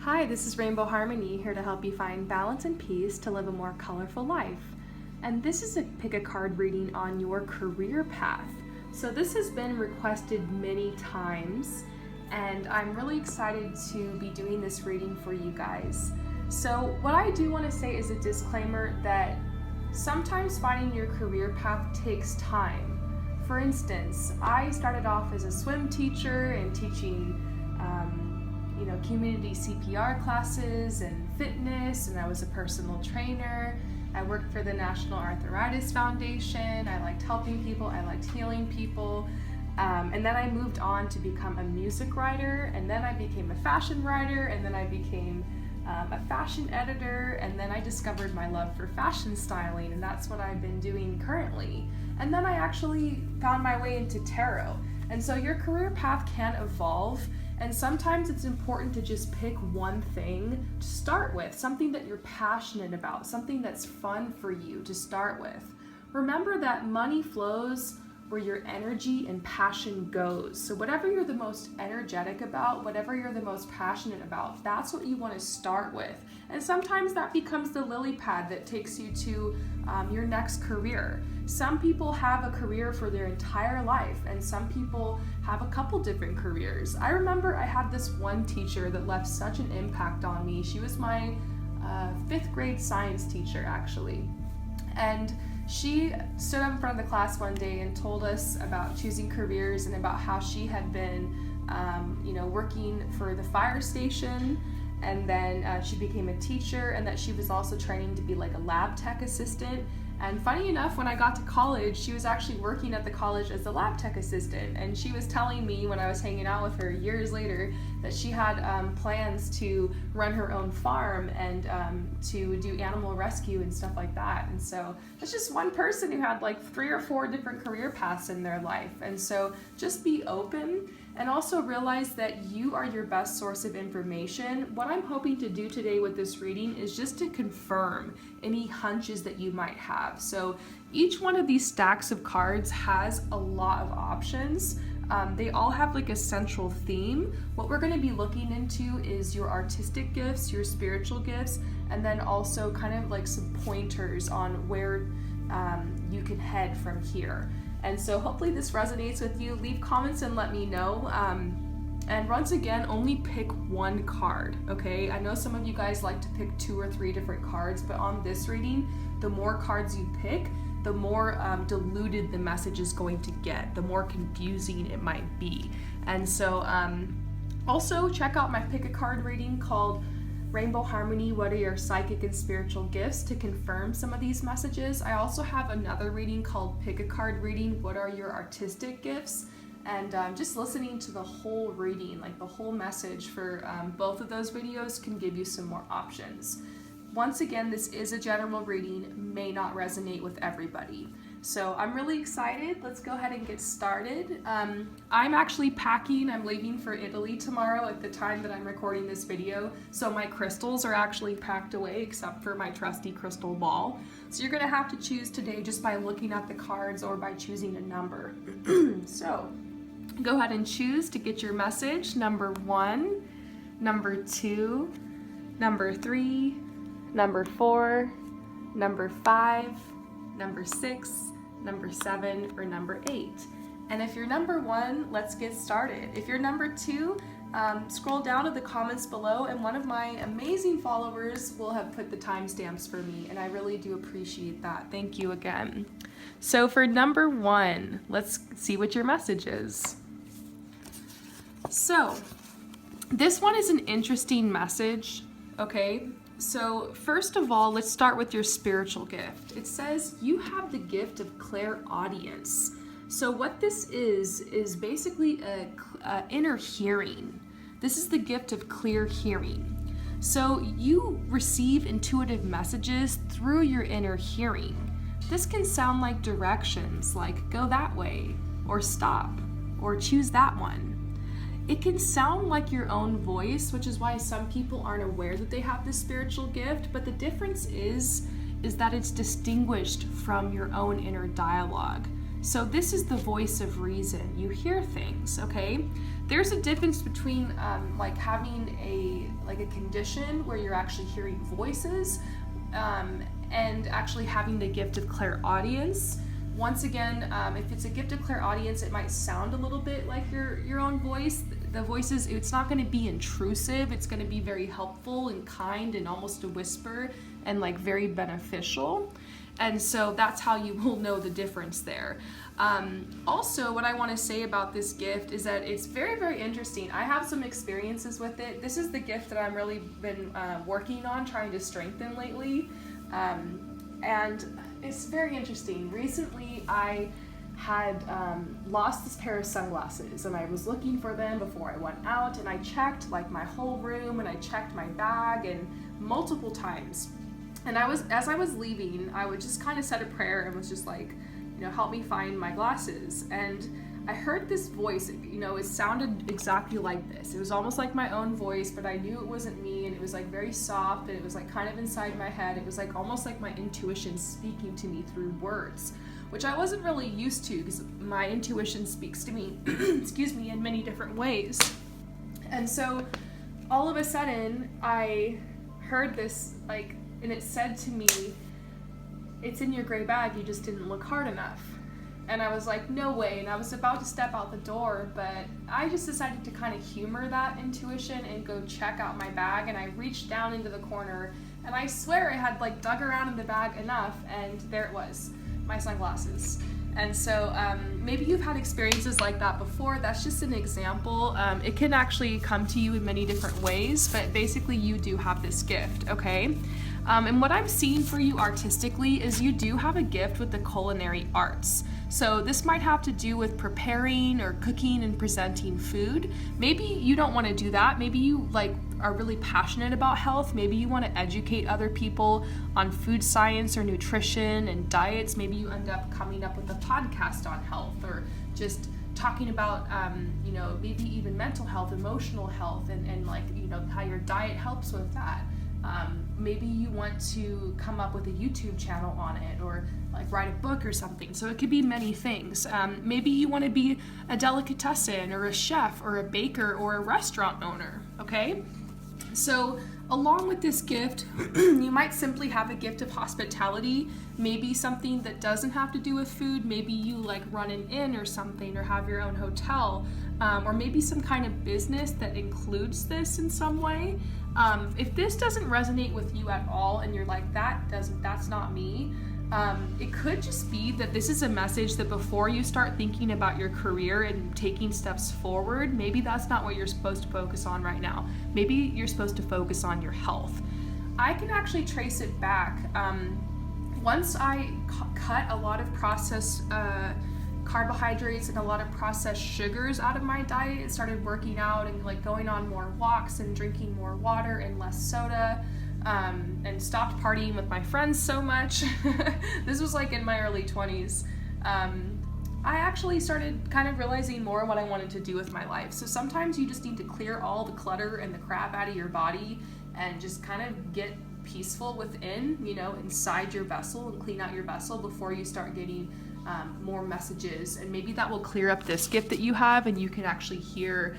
Hi, this is Rainbow Harmony, here to help you find balance and peace to live a more colorful life. And this is a pick a card reading on your career path. So this has been requested many times, and I'm really excited to be doing this reading for you guys. So what I do want to say is a disclaimer that sometimes finding your career path takes time. For instance, I started off as a swim teacher and teaching community CPR classes and fitness, and I was a personal trainer. I worked for the National Arthritis Foundation. I liked helping people, I liked healing people. And then I moved on to become a music writer, and then I became a fashion writer, and then I became a fashion editor, and then I discovered my love for fashion styling, and that's what I've been doing currently. And then I actually found my way into tarot. And so your career path can evolve, and sometimes it's important to just pick one thing to start with, something that you're passionate about, something that's fun for you to start with. Remember that money flows where your energy and passion goes. So whatever you're the most energetic about, whatever you're the most passionate about, that's what you want to start with. And sometimes that becomes the lily pad that takes you to your next career. Some people have a career for their entire life, and some people have a couple different careers. I remember I had this one teacher that left such an impact on me. She was my 5th grade science teacher, actually. And she stood up in front of the class one day and told us about choosing careers and about how she had been, working for the fire station, and then she became a teacher, and that she was also training to be like a lab tech assistant. And funny enough, when I got to college, she was actually working at the college as a lab tech assistant, and she was telling me when I was hanging out with her years later that she had plans to run her own farm and to do animal rescue and stuff like that. And so that's just one person who had like 3 or 4 different career paths in their life. And so just be open, and also realize that you are your best source of information. What I'm hoping to do today with this reading is just to confirm any hunches that you might have. So each one of these stacks of cards has a lot of options. They all have like a central theme. What we're going to be looking into is your artistic gifts, your spiritual gifts, and then also kind of like some pointers on where you can head from here. And so hopefully this resonates with you. Leave comments and let me know. And once again, only pick one card, okay? I know some of you guys like to pick 2 or 3 different cards, but on this reading, the more cards you pick, the more diluted the message is going to get, the more confusing it might be. And so also check out my pick a card reading called Rainbow Harmony, What Are Your Psychic and Spiritual Gifts, to confirm some of these messages. I also have another reading called Pick a Card Reading, What Are Your Artistic Gifts? And just listening to the whole reading, like the whole message for both of those videos can give you some more options. Once again, this is a general reading, may not resonate with everybody. So I'm really excited. Let's go ahead and get started. I'm actually packing. I'm leaving for Italy tomorrow at the time that I'm recording this video. So my crystals are actually packed away except for my trusty crystal ball. So you're gonna have to choose today just by looking at the cards or by choosing a number. So go ahead and choose to get your message. Number 1, number 2, number 3, number 4, number 5, number 6, number 7, or number 8. And if you're number 1, let's get started. If you're number 2, scroll down to the comments below, and one of my amazing followers will have put the timestamps for me, and I really do appreciate that. Thank you again. So for number 1, let's see what your message is. So this one is an interesting message, okay? So first of all, let's start with your spiritual gift. It says you have the gift of clairaudience. So what this is basically a inner hearing. This is the gift of clear hearing. So you receive intuitive messages through your inner hearing. This can sound like directions, like go that way, or stop, or choose that one. It can sound like your own voice, which is why some people aren't aware that they have this spiritual gift, but the difference is that it's distinguished from your own inner dialogue. So this is the voice of reason. You hear things, okay? there's a difference between like having a condition where you're actually hearing voices and actually having the gift of clairaudience. Once again, if it's a gift of clairaudience, it might sound a little bit like your own voice. The voices, it's not going to be intrusive. It's going to be very helpful and kind and almost a whisper and like very beneficial. And so that's how you will know the difference there. Also, what I want to say about this gift is that it's very, very interesting. I have some experiences with it. This is the gift that I'm really been working on, trying to strengthen lately. And it's very interesting. Recently, I had lost this pair of sunglasses, and I was looking for them before I went out, and I checked like my whole room, and I checked my bag, and multiple times. And as I was leaving, I would just kind of said a prayer and was just like, help me find my glasses. And I heard this voice, it sounded exactly like this. It was almost like my own voice, but I knew it wasn't me, and it was like very soft, and it was like kind of inside my head. It was like almost like my intuition speaking to me through words, which I wasn't really used to because my intuition speaks to me, excuse me, in many different ways. And so all of a sudden I heard this and it said to me, it's in your gray bag, you just didn't look hard enough. And I was like, no way. And I was about to step out the door, but I just decided to kind of humor that intuition and go check out my bag. And I reached down into the corner, and I swear I had dug around in the bag enough, and there it was, my sunglasses. And so maybe you've had experiences like that before. That's just an example. It can actually come to you in many different ways, but basically you do have this gift, okay? And what I'm seeing for you artistically is you do have a gift with the culinary arts. So this might have to do with preparing or cooking and presenting food. Maybe you don't want to do that. Maybe you are really passionate about health. Maybe you want to educate other people on food science or nutrition and diets. Maybe you end up coming up with a podcast on health, or just talking about maybe even mental health, emotional health, and how your diet helps with that. Maybe you want to come up with a YouTube channel on it, or write a book or something. So it could be many things. Maybe you want to be a delicatessen or a chef or a baker or a restaurant owner, okay? So along with this gift, you might simply have a gift of hospitality, maybe something that doesn't have to do with food. Maybe you run an inn or something, or have your own hotel, or maybe some kind of business that includes this in some way. If this doesn't resonate with you at all, and you're like, that's not me, it could just be that this is a message that before you start thinking about your career and taking steps forward, maybe that's not what you're supposed to focus on right now. Maybe you're supposed to focus on your health. I can actually trace it back. Once I cut a lot of processed carbohydrates and a lot of processed sugars out of my diet, and started working out and going on more walks and drinking more water and less soda, and stopped partying with my friends so much. This was in my early 20s. I actually started kind of realizing more what I wanted to do with my life. So sometimes you just need to clear all the clutter and the crap out of your body and just kind of get peaceful within, inside your vessel, and clean out your vessel before you start getting more messages. And maybe that will clear up this gift that you have, and you can actually hear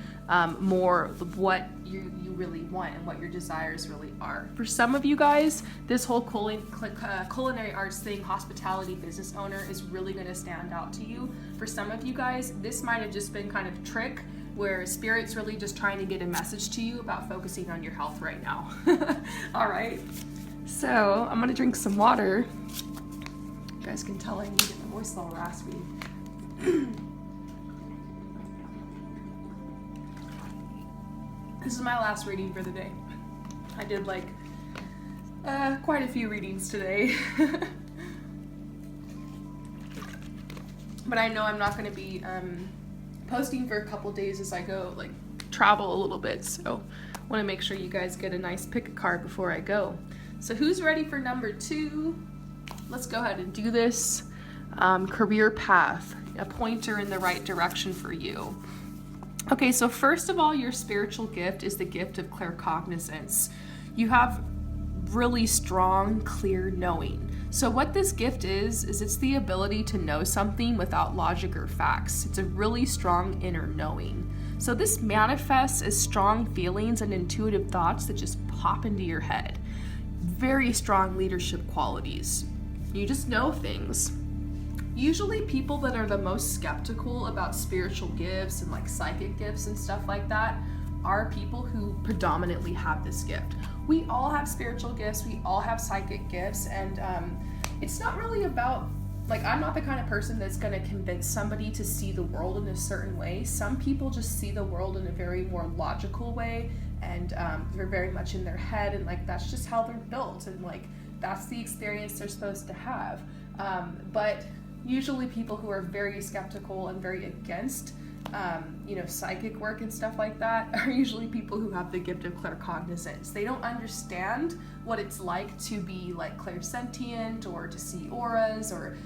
more of what you really want and what your desires really are. For some of you guys, this whole culinary arts thing, hospitality, business owner, is really going to stand out to you. For some of you guys, this might have just been kind of a trick where Spirit's really just trying to get a message to you about focusing on your health right now. All right, so I'm going to drink some water. You guys can tell I need it. My voice is a little raspy. This is my last reading for the day. I did quite a few readings today. But I know I'm not going to be posting for a couple days as I go travel a little bit. So I want to make sure you guys get a nice pick a card before I go. So who's ready for number 2? Let's go ahead and do this. Career path, a pointer in the right direction for you. Okay, so first of all, your spiritual gift is the gift of claircognizance. You have really strong, clear knowing. So what this gift is it's the ability to know something without logic or facts. It's a really strong inner knowing. So this manifests as strong feelings and intuitive thoughts that just pop into your head. Very strong leadership qualities. You just know things. Usually people that are the most skeptical about spiritual gifts and like psychic gifts and stuff like that are people who predominantly have this gift. We all have spiritual gifts, we all have psychic gifts, and it's not really about, like, I'm not the kind of person that's going to convince somebody to see the world in a certain way. Some people just see the world in a very more logical way, and they're very much in their head, and like that's just how they're built, and like that's the experience they're supposed to have. But usually people who are very skeptical and very against psychic work and stuff like that are usually people who have the gift of claircognizance. They don't understand what it's like to be like clairsentient, or to see auras, or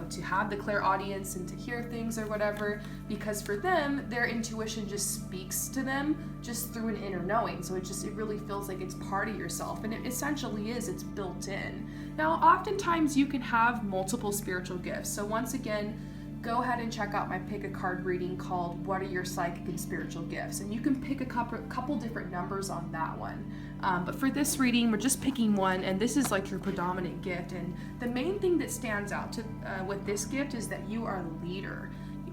to have the clairaudience and to hear things or whatever, because for them their intuition just speaks to them just through an inner knowing. So it really feels like it's part of yourself, and it essentially is. It's built in. Now oftentimes you can have multiple spiritual gifts. So once again, go ahead and check out my pick a card reading called What Are Your Psychic and Spiritual Gifts? And you can pick a couple different numbers on that one. But for this reading, we're just picking one, and this is like your predominant gift. And the main thing that stands out with this gift is that you are a leader.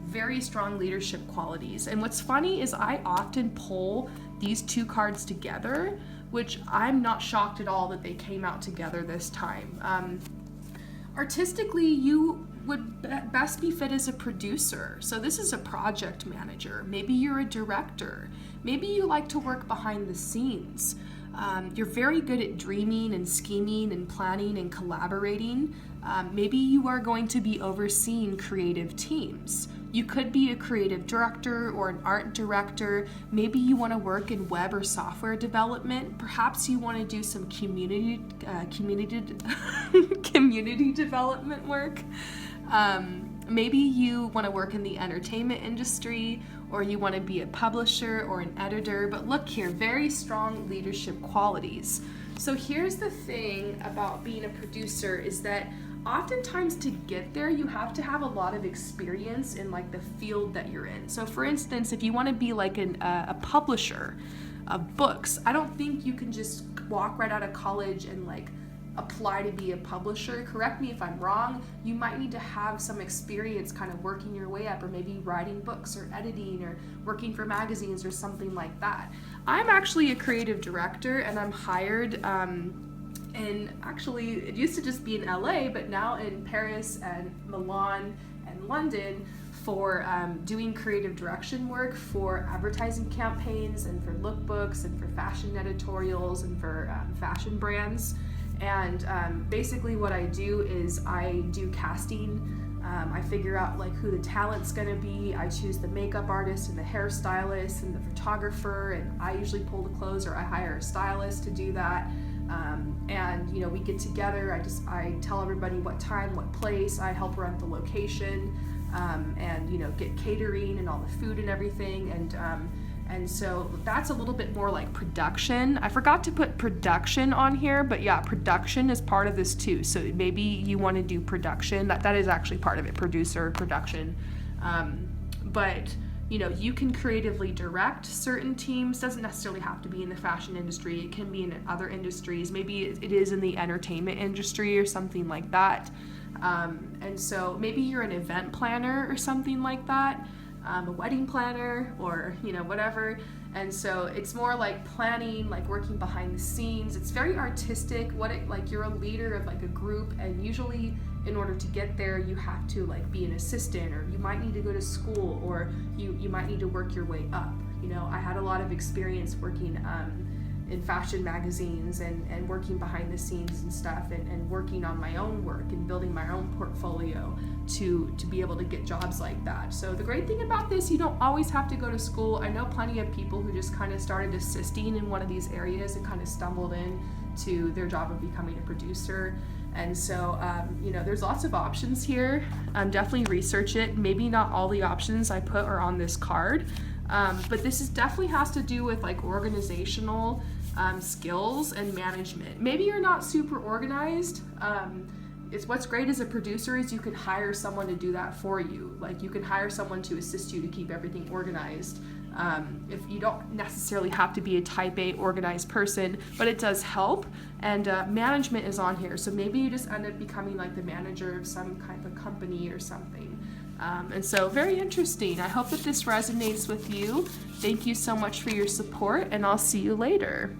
Very strong leadership qualities. And what's funny is I often pull these two cards together, which I'm not shocked at all that they came out together this time. Artistically, you would best be fit as a producer. So this is a project manager. Maybe you're a director. Maybe you like to work behind the scenes. You're very good at dreaming and scheming and planning and collaborating. Maybe you are going to be overseeing creative teams. You could be a creative director or an art director. Maybe you want to work in web or software development. Perhaps you want to do some community development work. Maybe you want to work in the entertainment industry, or you want to be a publisher or an editor. But look here, very strong leadership qualities. So here's the thing about being a producer is that oftentimes to get there, you have to have a lot of experience in like the field that you're in. So for instance, if you want to be like a publisher of books, I don't think you can just walk right out of college and like apply to be a publisher. Correct me if I'm wrong. You might need to have some experience kind of working your way up, or maybe writing books or editing or working for magazines or something like that. I'm actually a creative director, and I'm hired and actually it used to just be in LA, but now in Paris and Milan and London for doing creative direction work for advertising campaigns and for lookbooks and for fashion editorials and for fashion brands. And basically what I do is I do casting. I figure out like who the talent's gonna be. I choose the makeup artist and the hairstylist and the photographer, and I usually pull the clothes, or I hire a stylist to do that. And we get together. I tell everybody what time, what place. I help rent the location, and get catering and all the food and everything. And so that's a little bit more like production. I forgot to put production on here, but yeah, production is part of this too. So maybe you want to do production. That is actually part of it, producer, production. But you can creatively direct certain teams. Doesn't necessarily have to be in the fashion industry. It can be in other industries. Maybe it is in the entertainment industry or something like that. And so maybe you're an event planner or something like that. A wedding planner, or whatever. And so it's more like planning, like working behind the scenes. It's very artistic. You're a leader of like a group, and usually in order to get there you have to like be an assistant, or you might need to go to school, or you might need to work your way up. I had a lot of experience working in fashion magazines and working behind the scenes and stuff, and working on my own work and building my own portfolio to be able to get jobs like that. So the great thing about this, you don't always have to go to school. I know plenty of people who just kind of started assisting in one of these areas and kind of stumbled into their job of becoming a producer. And so, there's lots of options here. Definitely research it. Maybe not all the options I put are on this card, but this definitely has to do with like organizational skills and management. Maybe you're not super organized. What's great as a producer is you can hire someone to do that for you. Like you can hire someone to assist you to keep everything organized. If you don't necessarily have to be a type A organized person, but it does help. And management is on here, so maybe you just end up becoming like the manager of some kind of company or something. And so very interesting. I hope that this resonates with you. Thank you so much for your support, and I'll see you later.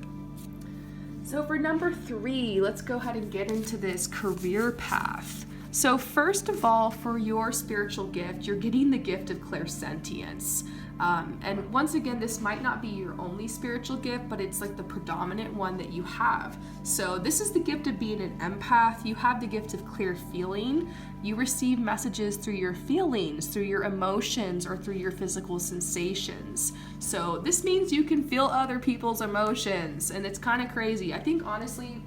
So for number 3, let's go ahead and get into this career path. So first of all, for your spiritual gift, you're getting the gift of clairsentience. And once again, this might not be your only spiritual gift, but it's like the predominant one that you have. So this is the gift of being an empath. You have the gift of clear feeling. You receive messages through your feelings, through your emotions, or through your physical sensations. So this means you can feel other people's emotions, and it's kind of crazy. I think honestly,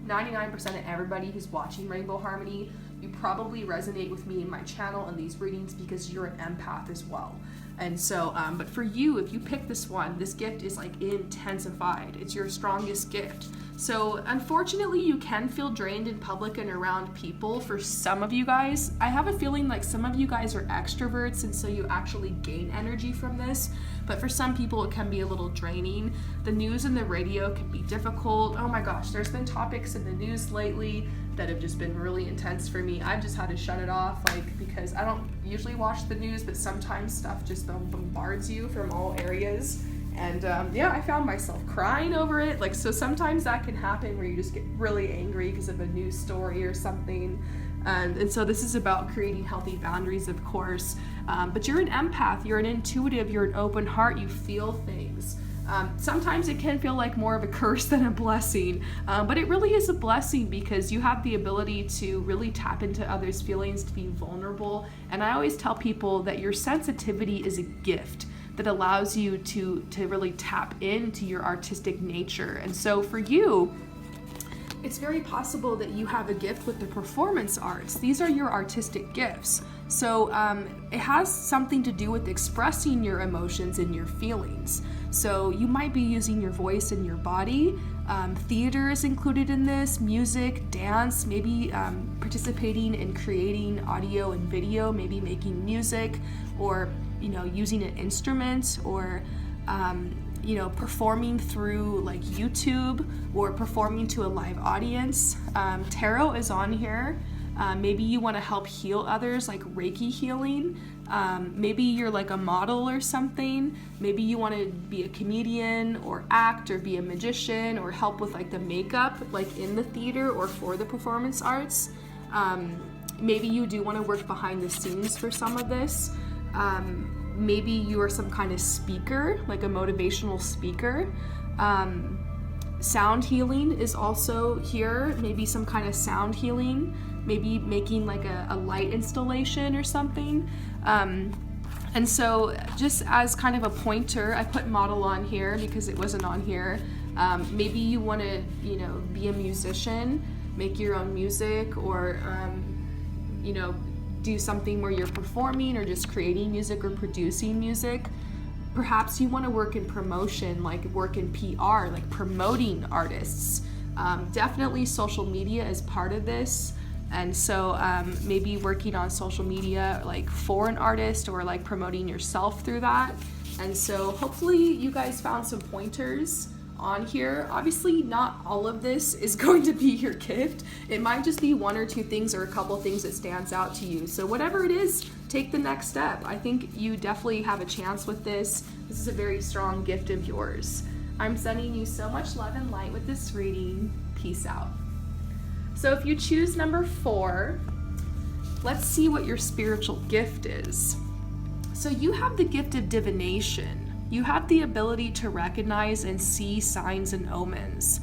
99% of everybody who's watching Rainbow Harmony, you probably resonate with me in my channel and these readings because you're an empath as well. And so, but for you, if you pick this one, this gift is like intensified. It's your strongest gift. So unfortunately, you can feel drained in public and around people. For some of you guys, I have a feeling like some of you guys are extroverts, and so you actually gain energy from this. But for some people, it can be a little draining. The news and the radio can be difficult. Oh my gosh, there's been topics in the news lately that have just been really intense for me. I've just had to shut it off, like, because I don't usually watch the news, but sometimes stuff just bombards you from all areas. And yeah, I found myself crying over it. Like, so sometimes that can happen where you just get really angry because of a news story or something. And so this is about creating healthy boundaries, of course. But you're an empath, you're an intuitive, you're an open heart, you feel things. Sometimes it can feel like more of a curse than a blessing, but it really is a blessing because you have the ability to really tap into others' feelings, to be vulnerable. And I always tell people that your sensitivity is a gift that allows you to really tap into your artistic nature. And so for you, it's very possible that you have a gift with the performance arts. These are your artistic gifts. So it has something to do with expressing your emotions and your feelings. So you might be using your voice and your body. Theater is included in this, music, dance, maybe participating in creating audio and video, maybe making music, or using an instrument, or performing through like YouTube, or performing to a live audience. Tarot is on here. Maybe you want to help heal others, like Reiki healing. Maybe you're like a model or something. Maybe you want to be a comedian or act or be a magician or help with like the makeup, like in the theater or for the performance arts. Maybe you do want to work behind the scenes for some of this. Maybe you are some kind of speaker, like a motivational speaker. Sound healing is also here. Maybe some kind of sound healing. Maybe making like a light installation or something. And so just as kind of a pointer, I put model on here because it wasn't on here. Maybe you want to, be a musician, make your own music, or, do something where you're performing or just creating music or producing music. Perhaps you want to work in promotion, like work in PR, like promoting artists. Definitely social media is part of this. And so maybe working on social media like for an artist, or like promoting yourself through that. And so hopefully you guys found some pointers on here. Obviously not all of this is going to be your gift. It might just be 1 or 2 things or a couple things that stands out to you. So whatever it is, take the next step. I think you definitely have a chance with this. This is a very strong gift of yours. I'm sending you so much love and light with this reading. Peace out. So if you choose number 4, let's see what your spiritual gift is. So you have the gift of divination. You have the ability to recognize and see signs and omens.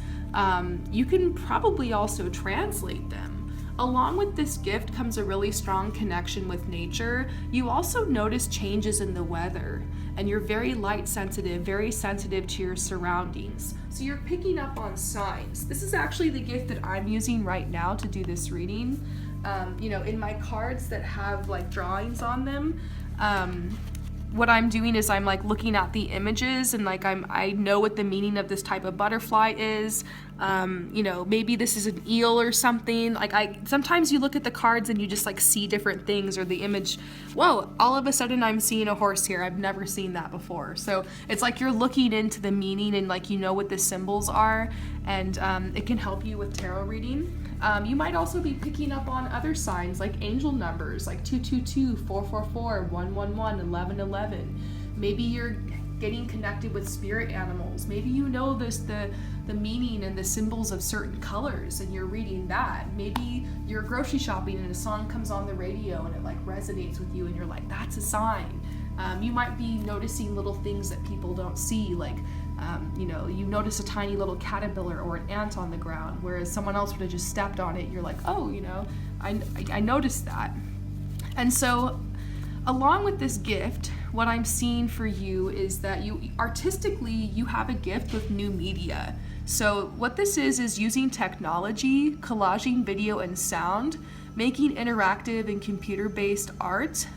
You can probably also translate them. Along with this gift comes a really strong connection with nature. You also notice changes in the weather, and you're very light sensitive, very sensitive to your surroundings. So you're picking up on signs. This is actually the gift that I'm using right now to do this reading. In my cards that have like drawings on them, what I'm doing is I'm like looking at the images, and like I know what the meaning of this type of butterfly is. Maybe this is an eel or something. Sometimes you look at the cards and you just like see different things, or the image, whoa, all of a sudden I'm seeing a horse here. I've never seen that before. So it's like you're looking into the meaning and like what the symbols are, and it can help you with tarot reading. You might also be picking up on other signs like angel numbers, like 222, 444, 111, 1111. Maybe you're getting connected with spirit animals. Maybe the meaning and the symbols of certain colors and you're reading that. Maybe you're grocery shopping and a song comes on the radio and it like resonates with you and you're like, that's a sign. You might be noticing little things that people don't see, like you notice a tiny little caterpillar or an ant on the ground, whereas someone else would have just stepped on it. You're like, oh, I noticed that. And so along with this gift, what I'm seeing for you is that artistically you have a gift with new media. So what this is using technology, collaging video and sound, making interactive and computer-based art,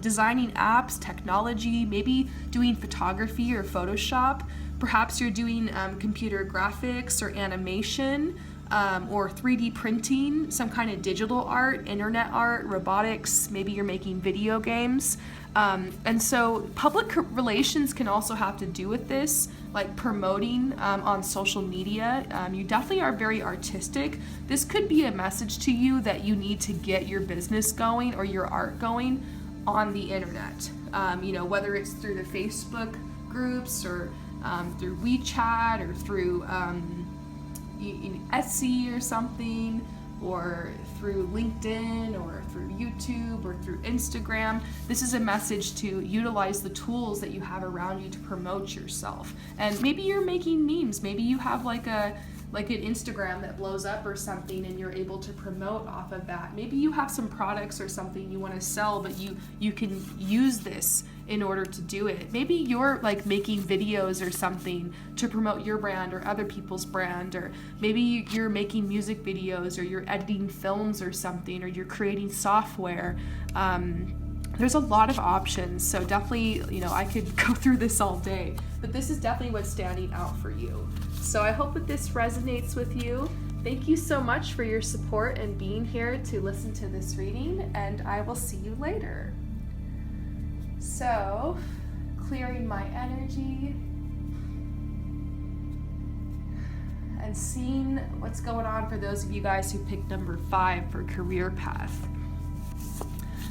designing apps, technology, maybe doing photography or Photoshop. Perhaps you're doing computer graphics or animation, or 3D printing, some kind of digital art, internet art, robotics. Maybe you're making video games. And so public relations can also have to do with this, like promoting on social media. You definitely are very artistic. This could be a message to you that you need to get your business going or your art going on the internet. Whether it's through the Facebook groups or through WeChat or through Etsy or something, or through LinkedIn or through YouTube or through Instagram. This is a message to utilize the tools that you have around you to promote yourself. And maybe you're making memes. Maybe you have like an Instagram that blows up or something and you're able to promote off of that. Maybe you have some products or something you want to sell, but you can use this in order to do it. Maybe you're like making videos or something to promote your brand or other people's brand, or maybe you're making music videos, or you're editing films or something, or you're creating software. There's a lot of options, so definitely, I could go through this all day, but this is definitely what's standing out for you. So I hope that this resonates with you. Thank you so much for your support and being here to listen to this reading, and I will see you later. So, clearing my energy and seeing what's going on for those of you guys who picked number 5 for career path.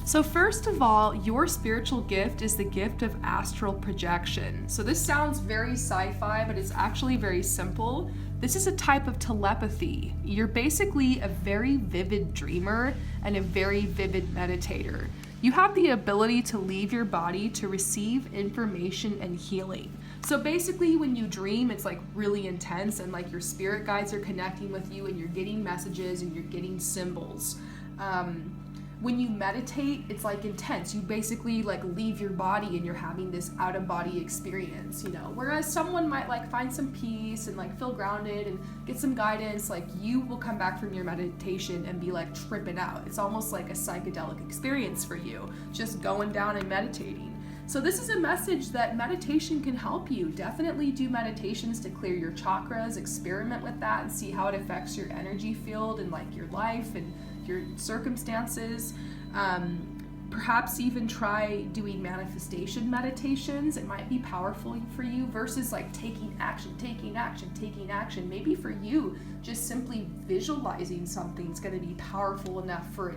So first of all, your spiritual gift is the gift of astral projection. So this sounds very sci-fi, but it's actually very simple. This is a type of telepathy. You're basically a very vivid dreamer and a very vivid meditator. You have the ability to leave your body to receive information and healing. So basically when you dream, it's like really intense and like your spirit guides are connecting with you and you're getting messages and you're getting symbols. When you meditate, it's like intense. You basically like leave your body and you're having this out of body experience, whereas someone might like find some peace and like feel grounded and get some guidance. Like you will come back from your meditation and be like tripping out. It's almost like a psychedelic experience for you, just going down and meditating. So this is a message that meditation can help you. Definitely do meditations to clear your chakras, experiment with that and see how it affects your energy field and like your life and your circumstances. Perhaps even try doing manifestation meditations. It might be powerful for you versus like taking action. Maybe for you, just simply visualizing something is going to be powerful enough for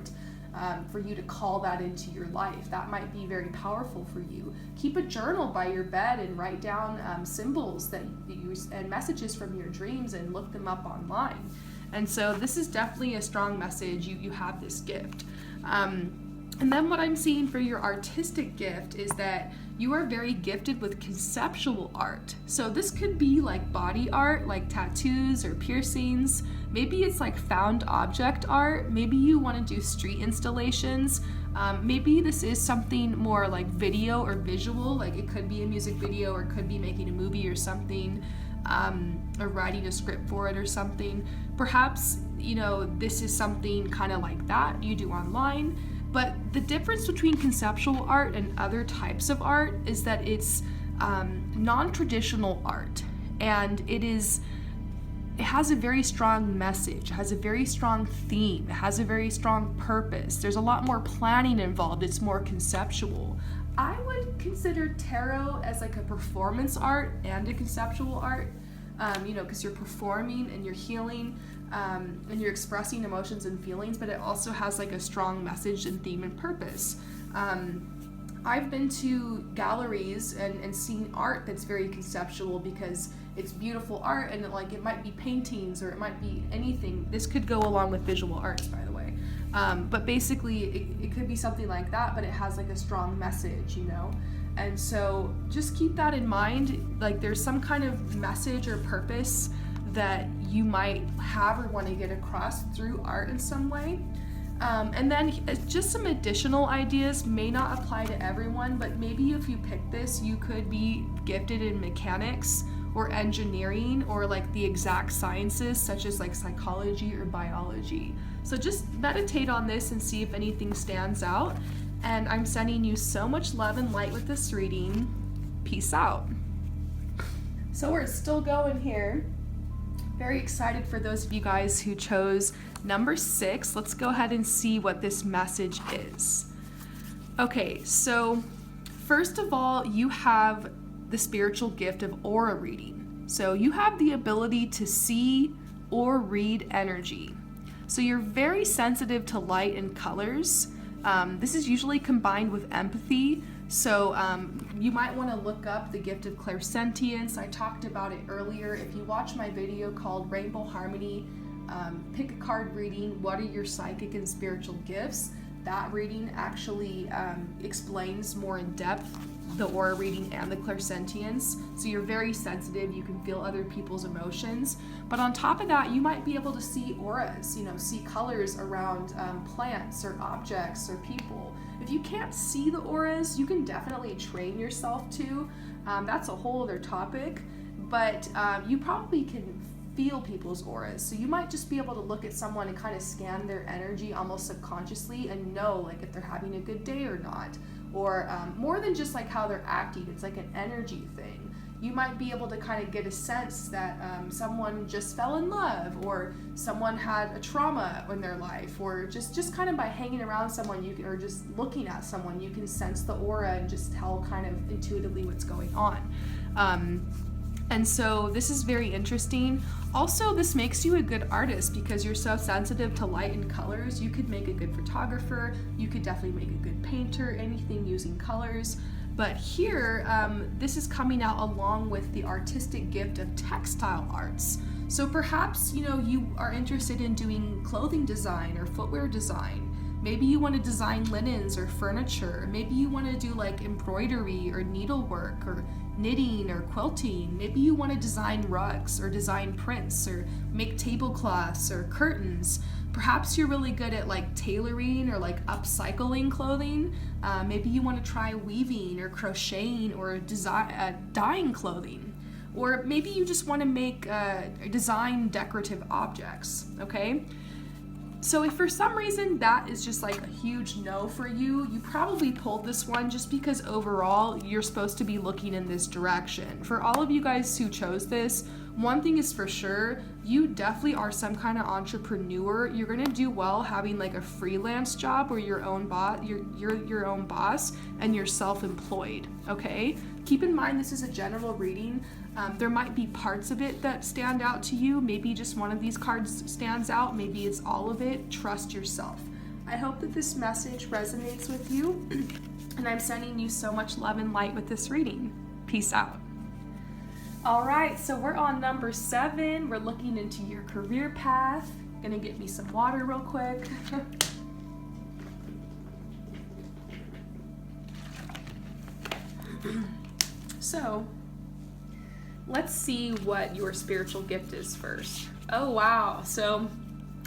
you to call that into your life. That might be very powerful for you. Keep a journal by your bed and write down symbols that you use and messages from your dreams and look them up online. And so this is definitely a strong message. You have this gift. And then what I'm seeing for your artistic gift is that you are very gifted with conceptual art. So this could be like body art, like tattoos or piercings. Maybe it's like found object art. Maybe you want to do street installations. Maybe this is something more like video or visual, like it could be a music video or it could be making a movie or something. Or writing a script for it or something. Perhaps, this is something kind of like that you do online. But the difference between conceptual art and other types of art is that it's non-traditional art, and it is it has a very strong message, it has a very strong theme, it has a very strong purpose. There's a lot more planning involved, it's more conceptual. I would consider tarot as like a performance art and a conceptual art, because you're performing and you're healing, and you're expressing emotions and feelings, but it also has like a strong message and theme and purpose. I've been to galleries and seen art that's very conceptual because it's beautiful art, and it might be paintings or it might be anything. This could go along with visual arts, by the way. But basically it could be something like that, but it has like a strong message, And so just keep that in mind. Like there's some kind of message or purpose that you might have or want to get across through art in some way. And then just some additional ideas may not apply to everyone, but maybe if you pick this, you could be gifted in mechanics or engineering or like the exact sciences such as like psychology or biology. So just meditate on this and see if anything stands out. And I'm sending you so much love and light with this reading. Peace out. So we're still going here. Very excited for those of you guys who chose number 6. Let's go ahead and see what this message is. Okay, so first of all, you have the spiritual gift of aura reading. So you have the ability to see or read energy. So you're very sensitive to light and colors. This is usually combined with empathy. So you might want to look up the gift of clairsentience. I talked about it earlier. If you watch my video called Rainbow Harmony, pick a card reading, what are your psychic and spiritual gifts? That reading actually explains more in depth the aura reading and the clairsentience. So you're very sensitive, you can feel other people's emotions. But on top of that, you might be able to see auras, see colors around plants or objects or people. If you can't see the auras, you can definitely train yourself to. That's a whole other topic, but you probably can feel people's auras. So you might just be able to look at someone and kind of scan their energy almost subconsciously and know like if they're having a good day or not. Or more than just like how they're acting, it's like an energy thing. You might be able to kind of get a sense that someone just fell in love, or someone had a trauma in their life, or just kind of by hanging around someone, or just looking at someone, you can sense the aura and just tell kind of intuitively what's going on. And so this is very interesting. Also, this makes you a good artist because you're so sensitive to light and colors. You could make a good photographer. You could definitely make a good painter, anything using colors. But here, this is coming out along with the artistic gift of textile arts. So perhaps, you are interested in doing clothing design or footwear design. Maybe you want to design linens or furniture. Maybe you want to do like embroidery or needlework or knitting or quilting. Maybe you want to design rugs or design prints or make tablecloths or curtains. Perhaps you're really good at like tailoring or like upcycling clothing. Maybe you want to try weaving or crocheting or dyeing clothing. Or maybe you just want to make design decorative objects, okay? So if for some reason that is just like a huge no for you, you probably pulled this one just because overall you're supposed to be looking in this direction. For all of you guys who chose this, one thing is for sure, you definitely are some kind of entrepreneur. You're gonna do well having like a freelance job or your own boss, you're your own boss and you're self-employed, okay? Keep in mind this is a general reading. There might be parts of it that stand out to you. Maybe just one of these cards stands out. Maybe it's all of it. Trust yourself. I hope that this message resonates with you, and I'm sending you so much love and light with this reading. Peace out. All right, so we're on number 7. We're looking into your career path. Gonna get me some water real quick. So, let's see what your spiritual gift is first. Oh, wow. So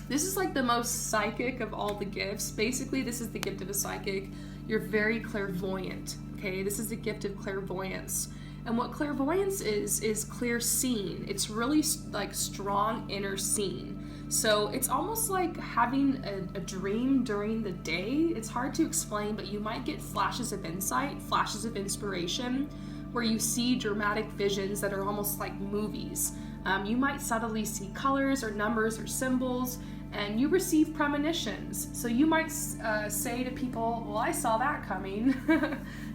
this is like the most psychic of all the gifts. Basically, this is the gift of a psychic. You're very clairvoyant, okay? This is the gift of clairvoyance. And what clairvoyance is clear seeing. It's really like strong inner seeing. So it's almost like having a dream during the day. It's hard to explain, but you might get flashes of insight, flashes of inspiration, where you see dramatic visions that are almost like movies. You might subtly see colors or numbers or symbols, and you receive premonitions. So you might say to people, well, I saw that coming.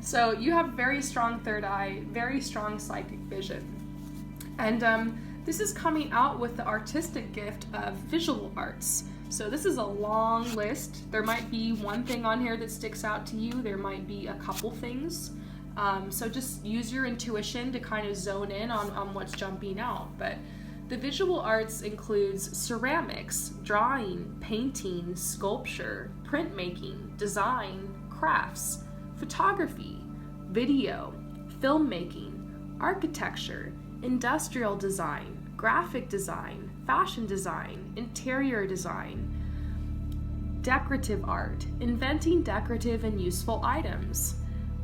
So you have very strong third eye, very strong psychic vision. And this is coming out with the artistic gift of visual arts. So this is a long list. There might be one thing on here that sticks out to you. There might be a couple things. So just use your intuition to kind of zone in on what's jumping out. But the visual arts includes ceramics, drawing, painting, sculpture, printmaking, design, crafts, photography, video, filmmaking, architecture, industrial design, graphic design, fashion design, interior design, decorative art, inventing decorative and useful items,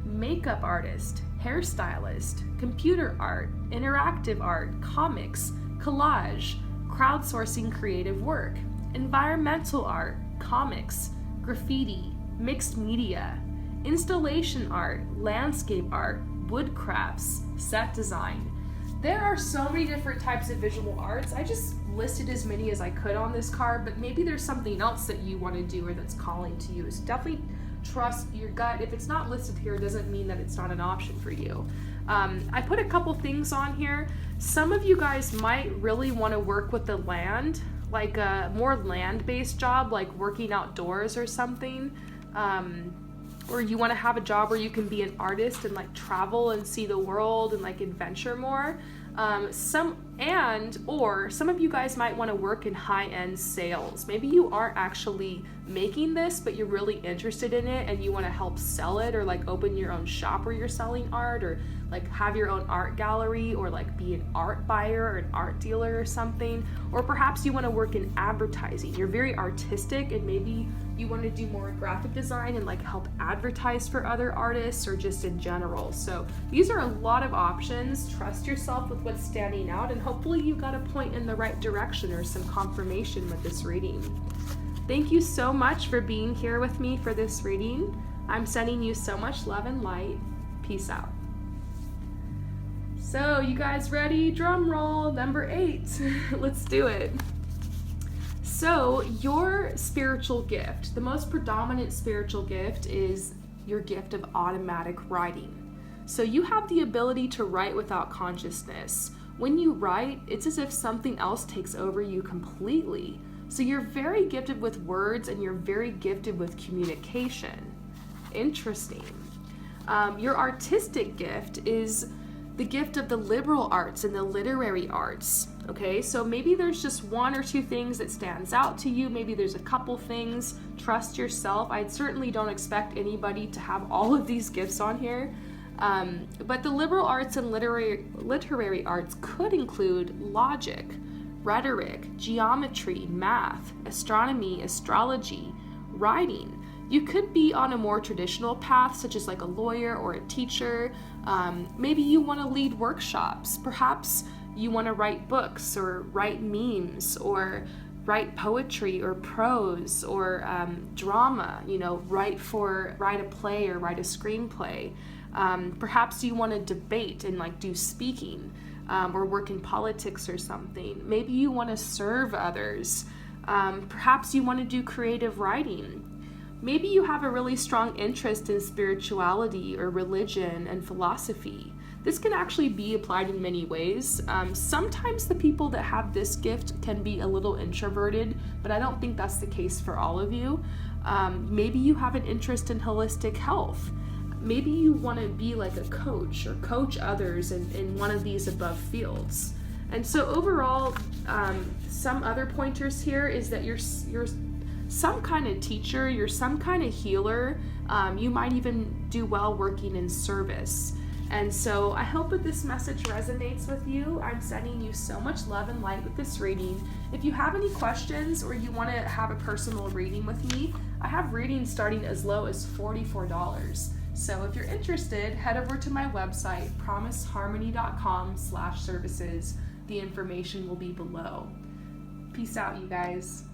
makeup artist, hairstylist, computer art, interactive art, comics, collage, crowdsourcing creative work, environmental art, comics, graffiti, mixed media, installation art, landscape art, woodcrafts, set design. There are so many different types of visual arts. I just listed as many as I could on this card, but maybe there's something else that you want to do or that's calling to you. So definitely trust your gut. If it's not listed here, it doesn't mean that it's not an option for you. I put a couple things on here. Some of you guys might really want to work with the land, like a more land-based job, like working outdoors or something. Or you want to have a job where you can be an artist and like travel and see the world and like adventure more. Some of you guys might want to work in high-end sales. Maybe you aren't actually making this, but you're really interested in it and you want to help sell it, or like open your own shop where you're selling art, or like have your own art gallery, or like be an art buyer or an art dealer or something. Or perhaps you want to work in advertising. You're very artistic and maybe you want to do more graphic design and like help advertise for other artists or just in general. So these are a lot of options. Trust yourself with what's standing out, and hopefully you got a point in the right direction or some confirmation with this reading. Thank you so much for being here with me for this reading. I'm sending you so much love and light. Peace out. So you guys ready? Drum roll, number 8. Let's do it. So your spiritual gift, the most predominant spiritual gift, is your gift of automatic writing. So you have the ability to write without consciousness. When you write, it's as if something else takes over you completely. So you're very gifted with words and you're very gifted with communication. Interesting. Your artistic gift is the gift of the liberal arts and the literary arts. Okay, so maybe there's just one or two things that stands out to you. Maybe there's a couple things. Trust yourself. I certainly don't expect anybody to have all of these gifts on here. But the liberal arts and literary arts could include logic, rhetoric, geometry, math, astronomy, astrology, writing. You could be on a more traditional path, such as like a lawyer or a teacher. Maybe you want to lead workshops. Perhaps you want to write books or write memes or write poetry or prose or drama, write a play or write a screenplay. Perhaps you want to debate and like do speaking. Or work in politics or something. Maybe you want to serve others. Perhaps you want to do creative writing. Maybe you have a really strong interest in spirituality or religion and philosophy. This can actually be applied in many ways. Sometimes the people that have this gift can be a little introverted, but I don't think that's the case for all of you. Maybe you have an interest in holistic health. Maybe you want to be like a coach or coach others in one of these above fields. And so overall, some other pointers here is that you're some kind of teacher, you're some kind of healer. You might even do well working in service. And so I hope that this message resonates with you. I'm sending you so much love and light with this reading. If you have any questions or you want to have a personal reading with me, I have readings starting as low as $44. So if you're interested, head over to my website, promiseharmony.com/services. The information will be below. Peace out, you guys.